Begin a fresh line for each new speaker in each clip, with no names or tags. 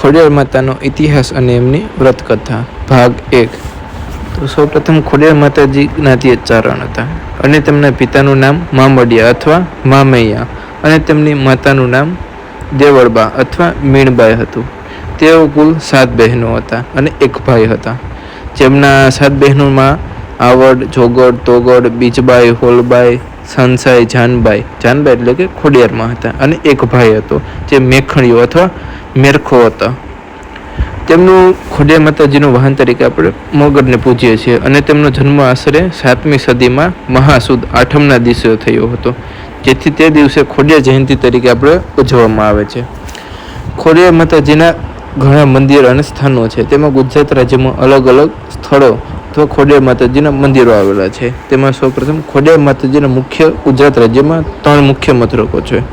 ખોડિયાર માતાનો ઇતિહાસ અને એમની વ્રતકથા ભાગ 1। તો સૌપ્રથમ ખોડિયાર માતાજી જ્ઞાતિય ચારણ હતા અને તેમના પિતાનું નામ મામડિયા અથવા મામૈયા અને તેમની માતાનું નામ દેવળબા અથવા મીણબાઈ હતું। તેઓ કુલ 7 બહેનો હતા અને એક ભાઈ હતા, જેમના 7 બહેનોમાં આવડ, જોગડ, તોગડ, બીજબાઈ, હોલબાઈ, સંસાઈ, જાનબાઈ એટલે કે ખોડિયારમાં હતા અને એક ભાઈ હતો જે મેખણીઓ અથવા મેરખો હતા। તેમનું ખોડિયાર માતાજીનું વાહન તરીકે આપણે મગરને પૂજીએ છીએ અને તેમનો જન્મ આશરે 7મી સદીમાં મહાસુદ 8મના દિવસે થયો હતો, જેથી તે દિવસે ખોડિયાર જયંતિ તરીકે આપણે ઉજવવામાં આવે છે। ખોડિયાર માતાજીના ઘણા મંદિર અને સ્થાનો છે, તેમાં ગુજરાત રાજ્યમાં અલગ અલગ સ્થળો અથવા ખોડિયાર માતાજીના મંદિરો આવેલા છે। તેમાં સૌપ્રથમ ખોડિયાર માતાજીના મુખ્ય ગુજરાત રાજ્યમાં 3 મુખ્ય મથકો છે,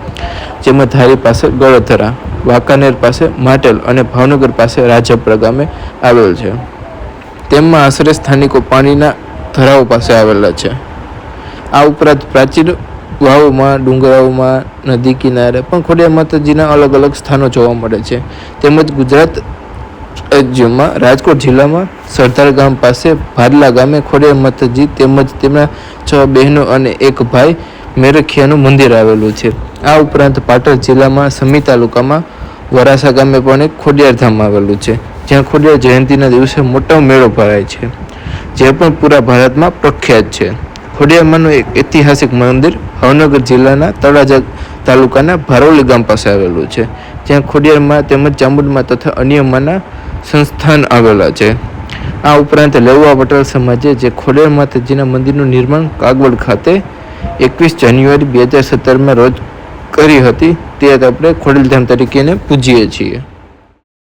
જેમાં ધારી પાસે ગળધરા, વાંકાનેર પાસે માટેલ અને ભાવનગર પાસે રાજપરા ગામે આવેલ છે। તેમાં આશરે સ્થાનિકો પાણીના ધરાવો પાસે આવેલા છે। આ ઉપરાંત પ્રાચીન વાવોમાં, ડુંગરાઓમાં, નદી કિનારે પણ ખોડિયાર માતાજીના અલગ અલગ સ્થાનો જોવા મળે છે। તેમજ ગુજરાત રાજ્યમાં રાજકોટ જિલ્લામાં સરદાર ગામ પાસે ભાડલા ગામે ખોડિયાર માતાજી તેમજ તેમના 6 બહેનો અને એક ભાઈ મેરખિયાનું મંદિર આવેલું છે। આ ઉપરાંત પાટણ જિલ્લામાં સમી તાલુકામાં વરાસા ગામે પણ એક ખોડિયાર ધામ આવેલું છે, જ્યાં ખોડિયાર જયંતિના દિવસે મોટો મેળો ભરાય છે, જે પણ પૂરા ભારતમાં પ્રખ્યાત છે। ખોડિયારમાંનું એક ઐતિહાસિક મંદિર ભાવનગર જિલ્લાના તળાજા તાલુકાના ભારોલી ગામ પાસે આવેલું છે, જ્યાં ખોડિયારમાં તેમજ ચામુંડમાં તથા અન્ય માના સંસ્થાન આવેલા છે। આ ઉપરાંત લેઉવા પટેલ સમાજે જે ખોડિયાર માતાજીના મંદિરનું નિર્માણ કાગવડ ખાતે 21 જાન્યુઆરી 2017માં રોજ કરી હતી, તે આપણે ખોડિયાર ધામ તરીકે એને પૂજીએ છીએ।